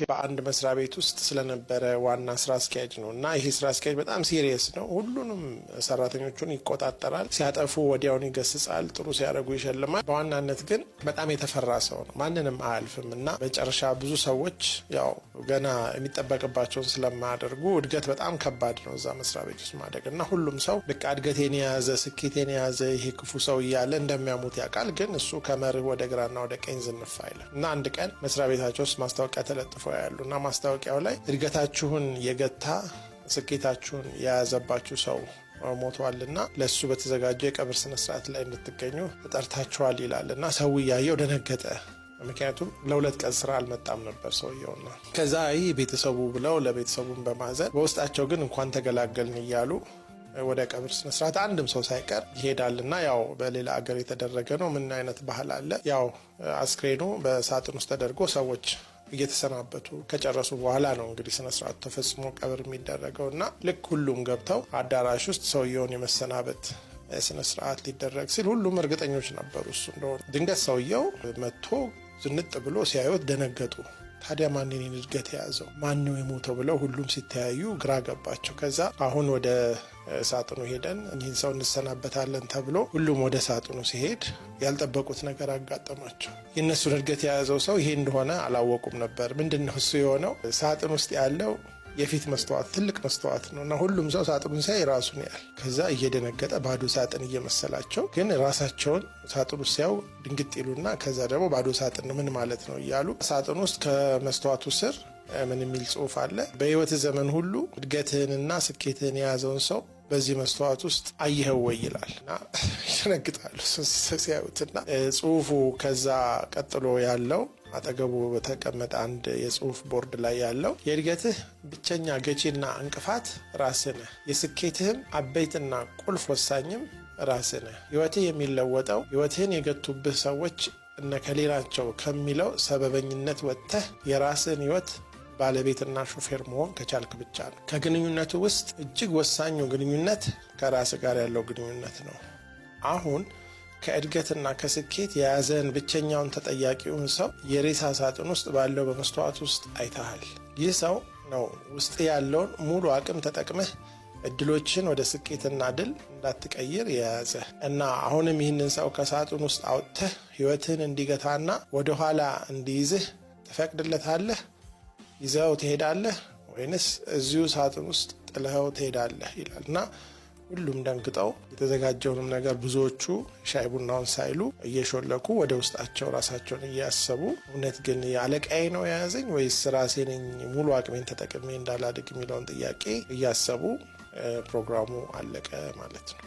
በአንድ መስሪያ ቤት ውስጥ ስለነበረ ዋና ስራ አስኪያጅ ነው እና ይሄ ስራ አስኪያጅ በጣም ሲሪየስ ነው። ሁሉንም ሰራተኞቹን ይቆጣጠራል። ሲያጠፉ ወዲያውን ይገስጻል፣ ጥሩ ሲያደርጉ ይሸልማል። በዋናነት ግን በጣም የተፈራ ሰው ነው። ማንንም አያልፍም እና መጨረሻ ብዙ ሰዎች ያው ገና የሚጠበቅባቸውን ስለማያደርጉ እድገት በጣም ከባድ ነው እዛ መስሪያ ቤት ውስጥ ማደግ እና ሁሉም ሰው በቃ እድገቴን የያዘ ስኬቴን የያዘ ይሄ ክፉ ሰው እያለ እንደሚያሙት ያውቃል። ግን እሱ ከመርህ ወደ ግራና ወደ ቀኝ ዝንፍ አይልም እና አንድ ቀን መስሪያ ቤታቸው ውስጥ ማስታወቂያ ተለጥፈው ያሉ እና ማስታወቂያው ላይ እድገታችሁን የገታ ስኬታችሁን የያዘባችሁ ሰው ሞቷልና ለሱ በተዘጋጀ የቀብር ስነ ስርዓት ላይ እንድትገኙ ተጠርታችኋል ይላልና ሰው ያየው ደነገጠ። ምክንያቱም ለሁለት ቀን ስራ አልመጣም ነበር ሰውየውና ከዛ ቤተሰቡ ብለው ለቤተሰቡን በማዘን በውስጣቸው ግን እንኳን ተገላገልን እያሉ ወደ ቀብር ስነ ስርዓት አንድም ሰው ሳይቀር ይሄዳልና ያው በሌላ ሀገር የተደረገ ነው። ምን አይነት ባህል አለ? ያው አስክሬኑ በሳጥን ውስጥ ተደርጎ ሰዎች እየተሰናበቱ ከጨረሱ በኋላ ነው እንግዲህ ስነ ስርዓቱ ተፈጽሞ ቀብር የሚደረገውና ልክ ሁሉም ገብተው አዳራሽ ውስጥ ሰውየውን የመሰናበት ስነ ስርዓት ሊደረግ ሲል ሁሉም እርግጠኞች ነበሩ እሱ እንደሆነ። ድንገት ሰውየው መጥቶ ዝንጥ ብሎ ሲያዩት ደነገጡ። ታዲያ ማንን እድገት የያዘው ማን ነው የሞተው ብለው ሁሉም ሲተያዩ ግራ ገባቸው። ከዛ አሁን ወደ ሳጥኑ ሄደን ይህን ሰው እንሰናበታለን ተብሎ ሁሉም ወደ ሳጥኑ ሲሄድ ያልጠበቁት ነገር አጋጠማቸው። የእነሱን እድገት የያዘው ሰው ይሄ እንደሆነ አላወቁም ነበር። ምንድነው እሱ የሆነው? ሳጥን ውስጥ ያለው የፊት መስተዋት ትልቅ መስተዋት ነው እና ሁሉም ሰው ሳጥኑን ሲያይ ራሱን ያያል። ከዛ እየደነገጠ ባዶ ሳጥን እየመሰላቸው ግን ራሳቸውን ሳጥኑ ሲያዩ ድንግጥ ይሉና ከዛ ደግሞ ባዶ ሳጥን ምን ማለት ነው እያሉ ሳጥኑ ውስጥ ከመስተዋቱ ስር ምን የሚል ጽሑፍ አለ? በህይወት ዘመን ሁሉ እድገትህንና ስኬትህን የያዘውን ሰው በዚህ መስተዋት ውስጥ አየኸው ወይ ይላል እና ይደነግጣሉ ሲያዩትና ጽሑፉ ከዛ ቀጥሎ ያለው አጠገቡ በተቀመጠ አንድ የጽሑፍ ቦርድ ላይ ያለው የእድገትህ ብቸኛ ገቺና እንቅፋት ራስህ ነህ፣ የስኬትህም አበይትና ቁልፍ ወሳኝም ራስህ ነህ። ህይወትህ የሚለወጠው ህይወትህን የገቱብህ ሰዎች እነከሌ ናቸው ከሚለው ሰበበኝነት ወጥተህ የራስህን ህይወት ባለቤትና ሾፌር መሆን ከቻልክ ብቻ ነው። ከግንኙነቱ ውስጥ እጅግ ወሳኙ ግንኙነት ከራስ ጋር ያለው ግንኙነት ነው። አሁን ከእድገትና ከስኬት የያዘን ብቸኛውን ተጠያቂውን ሰው የሬሳ ሳጥን ውስጥ ባለው በመስተዋት ውስጥ አይተሃል። ይህ ሰው ነው ውስጥ ያለውን ሙሉ አቅም ተጠቅመህ እድሎችን ወደ ስኬትና ድል እንዳትቀይር የያዘ እና አሁንም ይህንን ሰው ከሳጥን ውስጥ አውጥተህ ህይወትህን እንዲገታና ወደኋላ እንዲይዝህ ትፈቅድለታለህ? ይዘው ትሄዳለህ ወይንስ እዚሁ ሳጥን ውስጥ ጥለኸው ትሄዳለህ ይላልና ሁሉም ደንግጠው የተዘጋጀውንም ነገር ብዙዎቹ ሻይ ቡናውን ሳይሉ እየሾለኩ ወደ ውስጣቸው ራሳቸውን እያሰቡ እውነት ግን አለቃዬ ነው የያዘኝ ወይስ ራሴ ነኝ ሙሉ አቅሜን ተጠቅሜ እንዳላድግ የሚለውን ጥያቄ እያሰቡ ፕሮግራሙ አለቀ ማለት ነው።